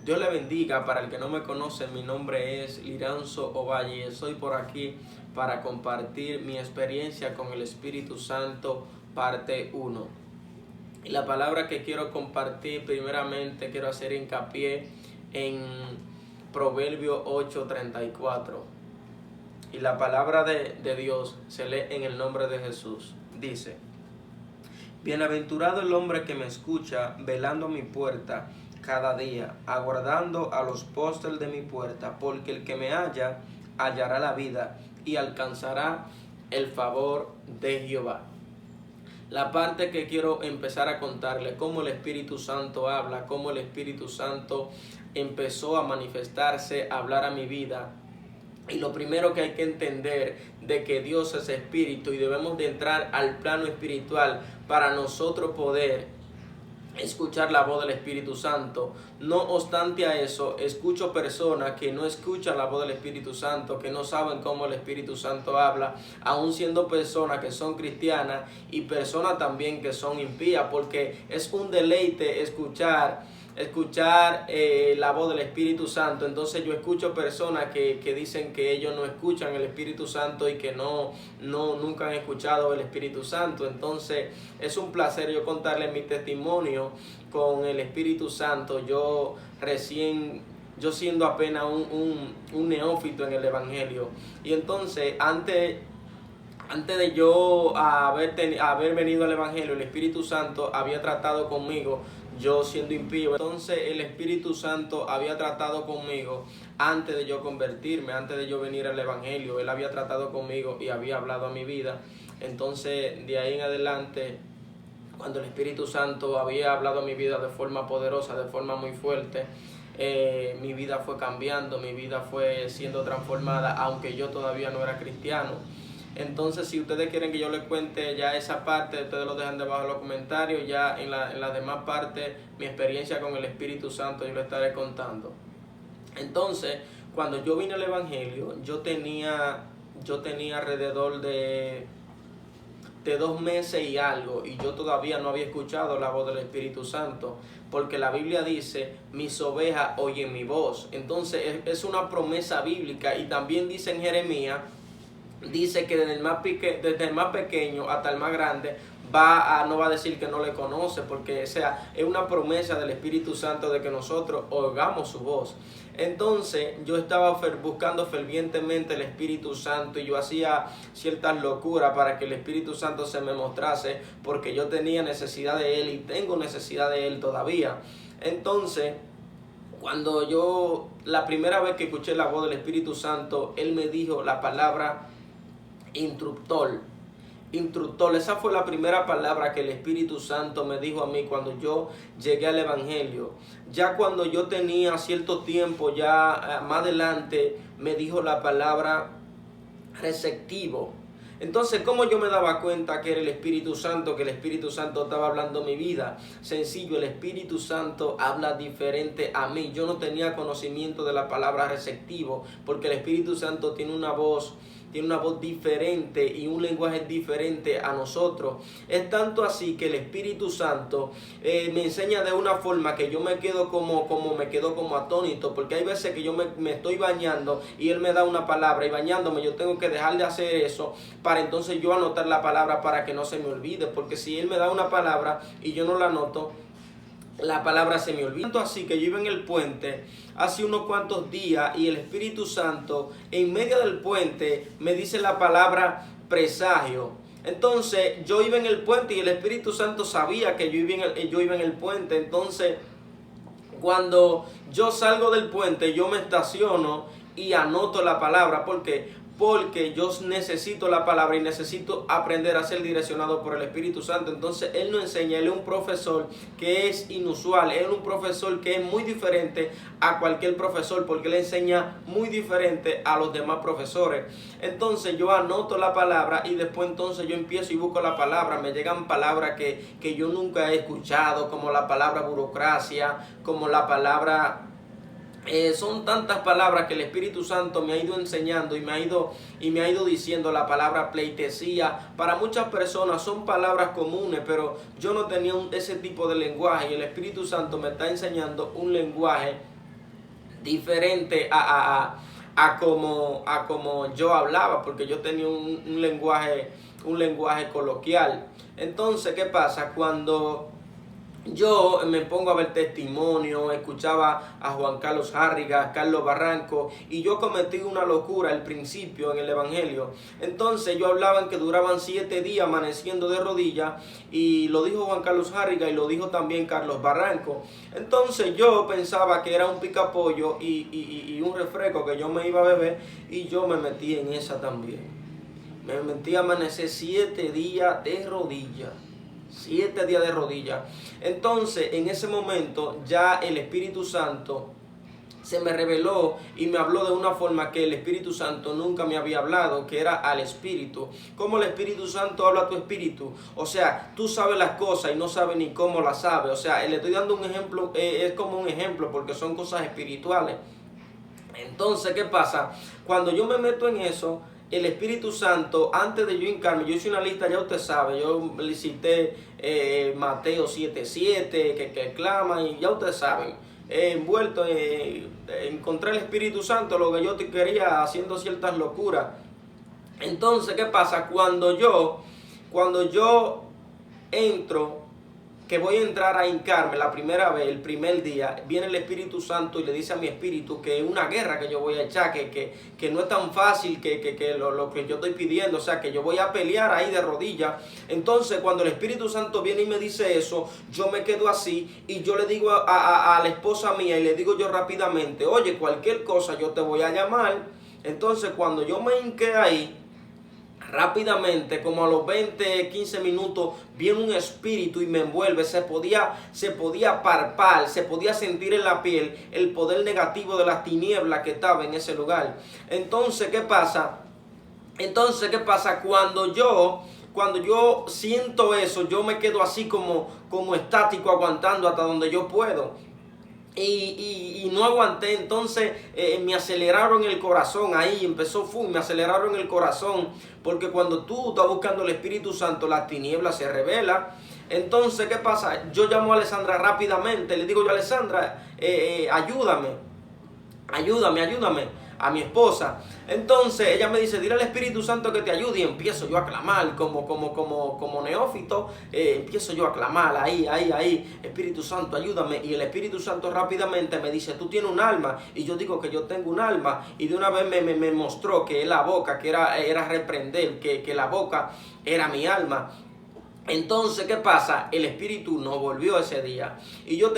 Dios le bendiga. Para el que no me conoce, mi nombre es Liranzo Ovalle y estoy por aquí para compartir mi experiencia con el Espíritu Santo, parte 1. Y la palabra que quiero compartir, primeramente quiero hacer hincapié en Proverbio 8:34. Y la palabra de Dios se lee en el nombre de Jesús. Dice: bienaventurado el hombre que me escucha, velando mi puerta cada día, aguardando a los postes de mi puerta, porque el que me halla, hallará la vida y alcanzará el favor de Jehová. La parte que quiero empezar a contarle, cómo el Espíritu Santo habla, cómo el Espíritu Santo empezó a manifestarse, a hablar a mi vida. Y lo primero que hay que entender de que Dios es espíritu y debemos de entrar al plano espiritual para nosotros poder escuchar la voz del Espíritu Santo. No obstante a eso, escucho personas que no escuchan la voz del Espíritu Santo, que no saben cómo el Espíritu Santo habla, aún siendo personas que son cristianas y personas también que son impías, porque es un deleite escuchar la voz del Espíritu Santo. Entonces yo escucho personas que dicen que ellos no escuchan el Espíritu Santo y que nunca han escuchado el Espíritu Santo. Entonces es un placer yo contarles mi testimonio con el Espíritu Santo. Yo siendo apenas un neófito en el Evangelio. Y entonces antes de yo haber venido al Evangelio, el Espíritu Santo había tratado conmigo, yo siendo impío. Entonces el Espíritu Santo había tratado conmigo antes de yo convertirme, antes de yo venir al Evangelio. Él había tratado conmigo y había hablado a mi vida. Entonces de ahí en adelante, cuando el Espíritu Santo había hablado a mi vida de forma poderosa, de forma muy fuerte, mi vida fue cambiando, mi vida fue siendo transformada, aunque yo todavía no era cristiano. Entonces, si ustedes quieren que yo les cuente ya esa parte, ustedes lo dejan debajo en los comentarios. Ya en la demás parte, mi experiencia con el Espíritu Santo, yo lo estaré contando. Entonces, cuando yo vine al Evangelio, yo tenía alrededor de 2 meses y algo, y yo todavía no había escuchado la voz del Espíritu Santo, porque la Biblia dice: mis ovejas oyen mi voz. Entonces es una promesa bíblica. Y también dice en Jeremías, dice que desde el más pequeño hasta el más grande no va a decir que no le conoce, porque es una promesa del Espíritu Santo de que nosotros oigamos su voz. Entonces yo estaba buscando fervientemente el Espíritu Santo, y yo hacía ciertas locuras para que el Espíritu Santo se me mostrase, porque yo tenía necesidad de Él y tengo necesidad de Él todavía. Entonces, cuando la primera vez que escuché la voz del Espíritu Santo, Él me dijo la palabra instructor. Esa fue la primera palabra que el Espíritu Santo me dijo a mí cuando yo llegué al Evangelio. Ya cuando yo tenía cierto tiempo, ya más adelante, me dijo la palabra receptivo. Entonces, ¿cómo yo me daba cuenta que era el Espíritu Santo, que el Espíritu Santo estaba hablando mi vida? Sencillo, el Espíritu Santo habla diferente a mí. Yo no tenía conocimiento de la palabra receptivo, porque el Espíritu Santo tiene una voz diferente y un lenguaje diferente a nosotros. Es tanto así que el Espíritu Santo me enseña de una forma que yo me quedo como atónito, porque hay veces que yo me estoy bañando y Él me da una palabra, y bañándome yo tengo que dejar de hacer eso para entonces yo anotar la palabra para que no se me olvide, porque si Él me da una palabra y yo no la anoto, la palabra se me olvida. Tanto así que yo iba en el puente hace unos cuantos días, y el Espíritu Santo en medio del puente me dice la palabra presagio. Entonces yo iba en el puente y el Espíritu Santo sabía que yo iba en el puente. Entonces cuando yo salgo del puente, yo me estaciono y anoto la palabra. ¿Por qué? Porque yo necesito la palabra y necesito aprender a ser direccionado por el Espíritu Santo. Entonces Él nos enseña. Él es un profesor que es inusual. Él es un profesor que es muy diferente a cualquier profesor, porque Él enseña muy diferente a los demás profesores. Entonces yo anoto la palabra y después entonces yo empiezo y busco la palabra. Me llegan palabras que yo nunca he escuchado, como la palabra burocracia, como la palabra... son tantas palabras que el Espíritu Santo me ha ido enseñando y me ha ido diciendo. La palabra pleitesía, para muchas personas son palabras comunes, pero yo no tenía ese tipo de lenguaje, y el Espíritu Santo me está enseñando un lenguaje diferente a como yo hablaba, porque yo tenía un lenguaje coloquial. Entonces, ¿qué pasa? Cuando yo me pongo a ver testimonio, escuchaba a Juan Carlos Harriga, Carlos Barranco, y yo cometí una locura al principio en el Evangelio. Entonces yo hablaba en que duraban 7 días amaneciendo de rodillas, y lo dijo Juan Carlos Harriga y lo dijo también Carlos Barranco. Entonces yo pensaba que era un picapollo y un refresco que yo me iba a beber, y yo me metí en esa también. Me metí a amanecer 7 días de rodillas. 7 días de rodillas. Entonces, en ese momento, ya el Espíritu Santo se me reveló y me habló de una forma que el Espíritu Santo nunca me había hablado, que era al Espíritu. ¿Cómo el Espíritu Santo habla a tu espíritu? O sea, tú sabes las cosas y no sabes ni cómo las sabes. O sea, le estoy dando un ejemplo, es como un ejemplo porque son cosas espirituales. Entonces, ¿qué pasa? Cuando yo me meto en eso, el Espíritu Santo, antes de yo hincarme, yo hice una lista, ya usted sabe, yo le cité Mateo 7:7, que clama, y ya ustedes saben, envuelto, encontré el Espíritu Santo, lo que yo te quería, haciendo ciertas locuras. Entonces, ¿qué pasa? Cuando yo entro, que voy a entrar a hincarme la primera vez, el primer día, viene el Espíritu Santo y le dice a mi espíritu que es una guerra que yo voy a echar, que no es tan fácil que lo que yo estoy pidiendo, o sea, que yo voy a pelear ahí de rodillas. Entonces, cuando el Espíritu Santo viene y me dice eso, yo me quedo así y yo le digo a la esposa mía, y le digo yo rápidamente, oye, cualquier cosa yo te voy a llamar. Entonces, cuando yo me hinqué ahí, rápidamente, como a los 20, 15 minutos, viene un espíritu y me envuelve. Se podía palpar, se podía sentir en la piel el poder negativo de las tinieblas que estaba en ese lugar. Entonces, ¿qué pasa? Cuando yo siento eso, yo me quedo así como estático, aguantando hasta donde yo puedo. Y no aguanté. Entonces me aceleraron el corazón. Ahí empezó, me aceleraron el corazón, porque cuando tú estás buscando el Espíritu Santo, las tinieblas se revelan. Entonces, ¿qué pasa? Yo llamo a Alessandra rápidamente, le digo yo, Alessandra, ayúdame, a mi esposa. Entonces ella me dice, dile al Espíritu Santo que te ayude, y empiezo yo a clamar como neófito, empiezo yo a clamar ahí, Espíritu Santo, ayúdame. Y el Espíritu Santo rápidamente me dice, tú tienes un alma. Y yo digo que yo tengo un alma, y de una vez me mostró que la boca, que era reprender, que la boca era mi alma. Entonces, ¿qué pasa? El Espíritu no volvió ese día, y yo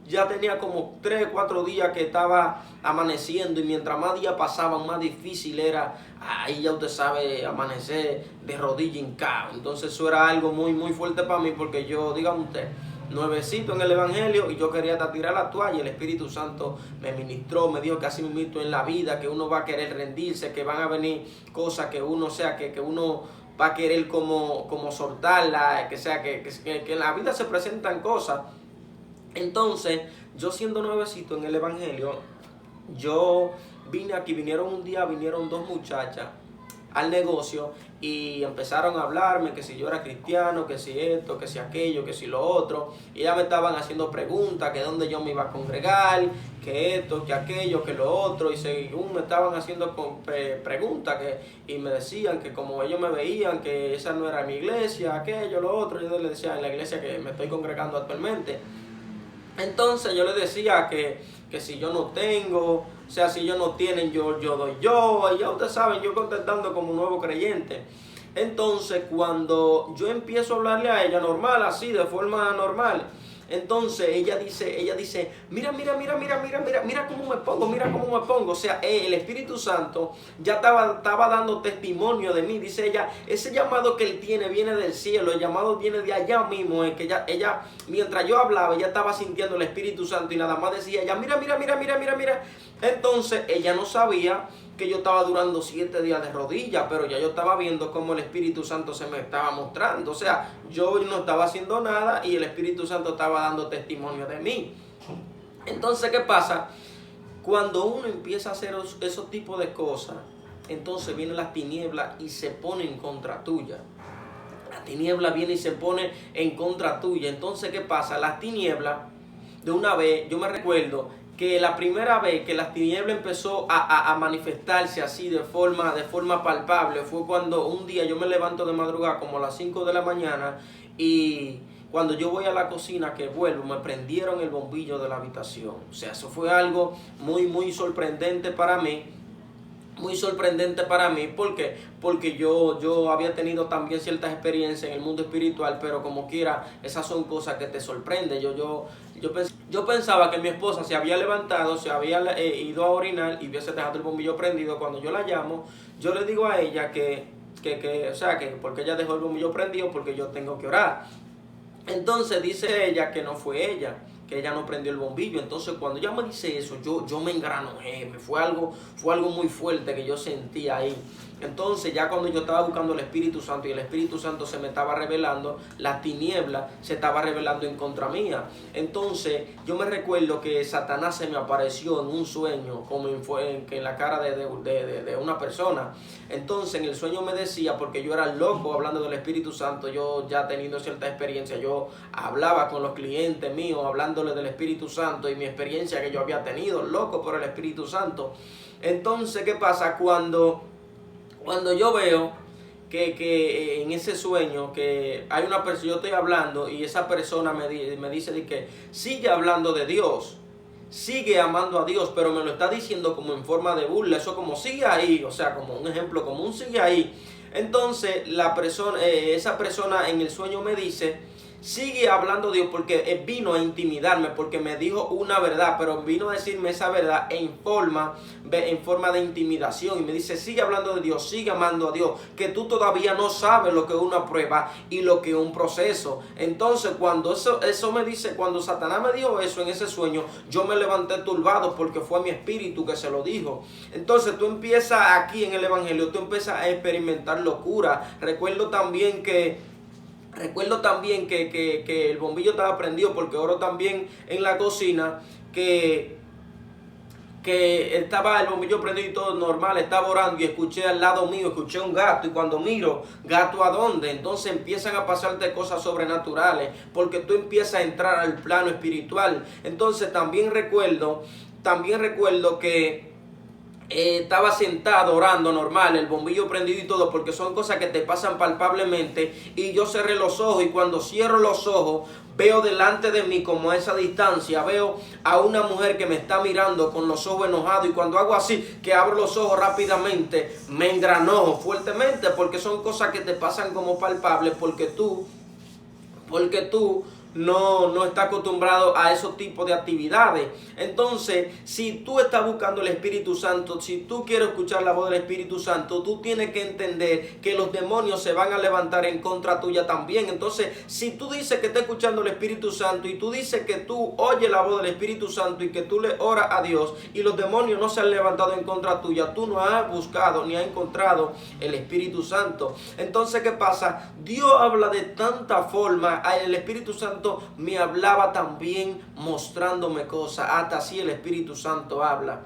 ya tenía como 3, 4 días que estaba amaneciendo, y mientras más días pasaban, más difícil era, ahí ya usted sabe, amanecer de rodilla hincado. Entonces eso era algo muy, muy fuerte para mí, porque yo, dígame usted, nuevecito en el Evangelio, y yo quería hasta tirar la toalla. El Espíritu Santo me ministró, me dijo que así mismo en la vida, que uno va a querer rendirse, que van a venir cosas que uno, que uno va a querer como soltarla, que en la vida se presentan cosas. Entonces, yo siendo nuevecito en el Evangelio, yo vinieron 2 muchachas al negocio y empezaron a hablarme que si yo era cristiano, que si esto, que si aquello, que si lo otro. Y ellas me estaban haciendo preguntas, que dónde yo me iba a congregar, que esto, que aquello, que lo otro. Y según me estaban haciendo preguntas, y me decían que como ellos me veían, que esa no era mi iglesia, aquello, lo otro. Yo les decía, en la iglesia que me estoy congregando actualmente. Entonces yo les decía que si yo no tengo, o sea, si ellos no tienen, yo doy yo. Y ya ustedes saben, yo contestando como un nuevo creyente. Entonces cuando yo empiezo a hablarle a ella normal, así, de forma normal, entonces ella dice, mira cómo me pongo. O sea, el Espíritu Santo ya estaba dando testimonio de mí. Dice ella, ese llamado que él tiene viene del cielo, el llamado viene de allá mismo. Es que ella, mientras yo hablaba, ella estaba sintiendo el Espíritu Santo, y nada más decía ella, mira. Entonces ella no sabía que yo estaba durando 7 días de rodillas, pero ya yo estaba viendo cómo el Espíritu Santo se me estaba mostrando. O sea, yo no estaba haciendo nada y el Espíritu Santo estaba dando testimonio de mí. Entonces, ¿qué pasa? Cuando uno empieza a hacer esos tipos de cosas, entonces vienen las tinieblas y se ponen en contra tuya. La tiniebla viene y se pone en contra tuya. Entonces, ¿qué pasa? Las tinieblas de una vez, yo me recuerdo que la primera vez que la tiniebla empezó a manifestarse así de forma palpable fue cuando un día yo me levanto de madrugada como a las 5 de la mañana y cuando yo voy a la cocina que vuelvo me prendieron el bombillo de la habitación. O sea, eso fue algo muy sorprendente para mí. Muy sorprendente para mí, ¿por qué? Porque yo había tenido también ciertas experiencias en el mundo espiritual, pero como quiera, esas son cosas que te sorprenden. Yo pensaba que mi esposa se había levantado, se había ido a orinar y hubiese dejado el bombillo prendido. Cuando yo la llamo, yo le digo a ella que porque ella dejó el bombillo prendido, porque yo tengo que orar. Entonces dice ella que no fue ella, que ella no prendió el bombillo. Entonces cuando ella me dice eso, yo me engranojé, fue algo muy fuerte que yo sentí ahí. Entonces ya cuando yo estaba buscando el Espíritu Santo y el Espíritu Santo se me estaba revelando, la tiniebla se estaba revelando en contra mía. Entonces yo me recuerdo que Satanás se me apareció en un sueño, como en la cara de una persona. Entonces en el sueño me decía, porque yo era loco hablando del Espíritu Santo, yo ya teniendo cierta experiencia, yo hablaba con los clientes míos hablándole del Espíritu Santo y mi experiencia que yo había tenido, loco por el Espíritu Santo. Entonces, ¿qué pasa? Cuando yo veo que en ese sueño que hay una persona, yo estoy hablando y esa persona me dice de que sigue hablando de Dios, sigue amando a Dios, pero me lo está diciendo como en forma de burla, eso como sigue ahí, o sea, como un ejemplo, como un sigue ahí. Entonces esa persona en el sueño me dice, sigue hablando Dios, porque vino a intimidarme, porque me dijo una verdad, pero vino a decirme esa verdad en forma de intimidación, y me dice, sigue hablando de Dios, sigue amando a Dios, que tú todavía no sabes lo que es una prueba y lo que es un proceso. Entonces cuando eso me dice, cuando Satanás me dijo eso en ese sueño, yo me levanté turbado porque fue mi espíritu que se lo dijo. Entonces tú empiezas aquí en el evangelio, tú empiezas a experimentar locura. Recuerdo también que el bombillo estaba prendido, porque oro también en la cocina, que estaba el bombillo prendido y todo normal, estaba orando y escuché al lado mío, escuché un gato, y cuando miro, ¿gato a dónde? Entonces empiezan a pasarte cosas sobrenaturales, porque tú empiezas a entrar al plano espiritual. Entonces también recuerdo que estaba sentado orando normal, el bombillo prendido y todo, porque son cosas que te pasan palpablemente, y yo cerré los ojos, y cuando cierro los ojos veo delante de mí, como a esa distancia, veo a una mujer que me está mirando con los ojos enojados, y cuando hago así, que abro los ojos rápidamente, me engranojo fuertemente, porque son cosas que te pasan como palpables, porque tú no está acostumbrado a esos tipos de actividades. Entonces, si tú estás buscando el Espíritu Santo, si tú quieres escuchar la voz del Espíritu Santo, tú tienes que entender que los demonios se van a levantar en contra tuya también. Entonces, si tú dices que estás escuchando el Espíritu Santo y tú dices que tú oyes la voz del Espíritu Santo y que tú le oras a Dios y los demonios no se han levantado en contra tuya, tú no has buscado ni has encontrado el Espíritu Santo. Entonces, ¿qué pasa? Dios habla de tanta forma, el Espíritu Santo me hablaba también mostrándome cosas, hasta así el Espíritu Santo habla.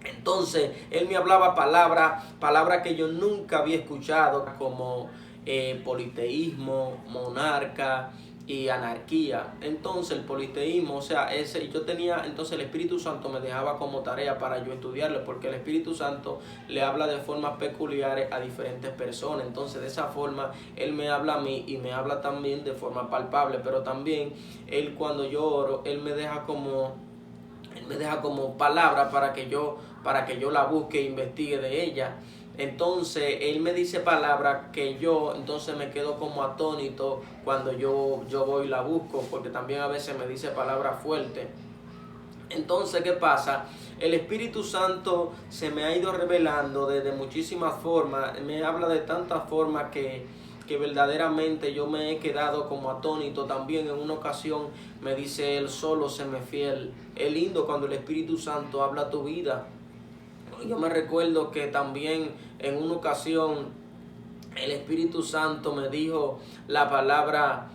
Entonces él me hablaba palabras que yo nunca había escuchado, como politeísmo, monarca y anarquía. Entonces el politeísmo, o sea, entonces el Espíritu Santo me dejaba como tarea para yo estudiarlo, porque el Espíritu Santo le habla de formas peculiares a diferentes personas. Entonces de esa forma él me habla a mí y me habla también de forma palpable, pero también él, cuando yo oro, él me deja como palabra para que yo la busque e investigue de ella. Entonces él me dice palabras que yo entonces me quedo como atónito cuando yo voy y la busco, porque también a veces me dice palabras fuertes. Entonces, ¿qué pasa? El Espíritu Santo se me ha ido revelando de muchísimas formas, me habla de tantas formas que verdaderamente yo me he quedado como atónito. También en una ocasión me dice él, solo séme fiel. Es lindo cuando el Espíritu Santo habla a tu vida. Yo me recuerdo que también en una ocasión el Espíritu Santo me dijo la palabra,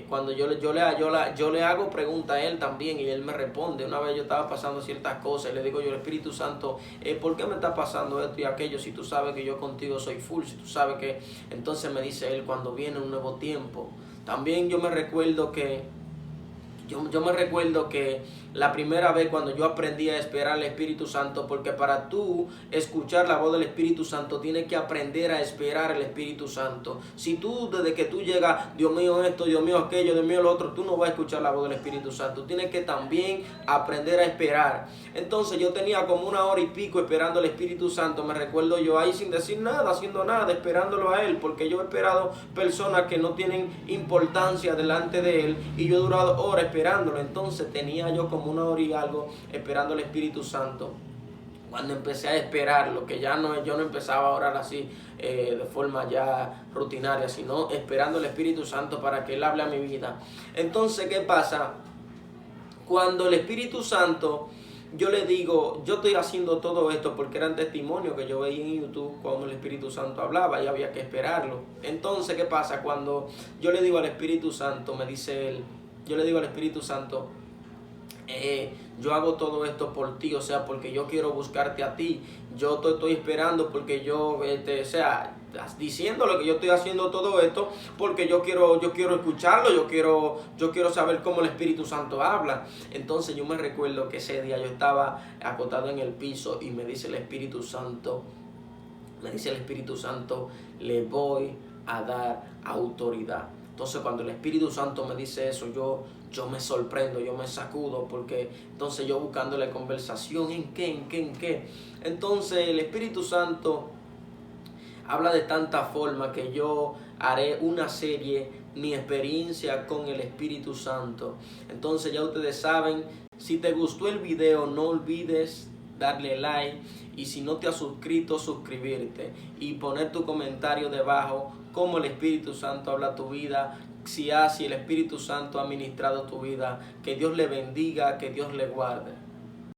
cuando yo le hago pregunta a él también y él me responde. Una vez yo estaba pasando ciertas cosas y le digo yo, el Espíritu Santo, ¿por qué me está pasando esto y aquello? Si tú sabes que yo contigo soy full, si tú sabes que... Entonces me dice él, cuando viene un nuevo tiempo. También yo me recuerdo que Yo me recuerdo que la primera vez cuando yo aprendí a esperar al Espíritu Santo, porque para tú escuchar la voz del Espíritu Santo tienes que aprender a esperar al Espíritu Santo. Si tú desde que tú llegas, Dios mío esto, Dios mío aquello, Dios mío lo otro, tú no vas a escuchar la voz del Espíritu Santo. Tienes que también aprender a esperar. Entonces yo tenía como 1 hora y pico esperando al Espíritu Santo. Me recuerdo yo ahí sin decir nada, haciendo nada, esperándolo a Él, porque yo he esperado personas que no tienen importancia delante de Él y yo he durado horas esperándolo. Entonces tenía yo como 1 hora y algo esperando al Espíritu Santo. Cuando empecé a esperarlo, que ya no, yo no empezaba a orar así de forma ya rutinaria, sino esperando al Espíritu Santo para que Él hable a mi vida. Entonces, ¿qué pasa? Cuando el Espíritu Santo, yo le digo, yo estoy haciendo todo esto porque eran testimonios que yo veía en YouTube cuando el Espíritu Santo hablaba y había que esperarlo. Entonces, ¿qué pasa? Cuando yo le digo al Espíritu Santo, me dice Él, yo le digo al Espíritu Santo, yo hago todo esto por ti, o sea, porque yo quiero buscarte a ti. Yo te estoy esperando porque yo, o sea, diciéndole que yo estoy haciendo todo esto porque yo quiero escucharlo, yo quiero saber cómo el Espíritu Santo habla. Entonces yo me recuerdo que ese día yo estaba acostado en el piso y me dice el Espíritu Santo, le voy a dar autoridad. Entonces cuando el Espíritu Santo me dice eso, yo me sorprendo, yo me sacudo, porque entonces yo buscándole conversación, ¿en qué? Entonces el Espíritu Santo habla de tanta forma que yo haré una serie, mi experiencia con el Espíritu Santo. Entonces ya ustedes saben, si te gustó el video, no olvides darle like, y si no te has suscrito, suscribirte y poner tu comentario debajo cómo el Espíritu Santo habla a tu vida, si el Espíritu Santo ha ministrado tu vida. Que Dios le bendiga, que Dios le guarde.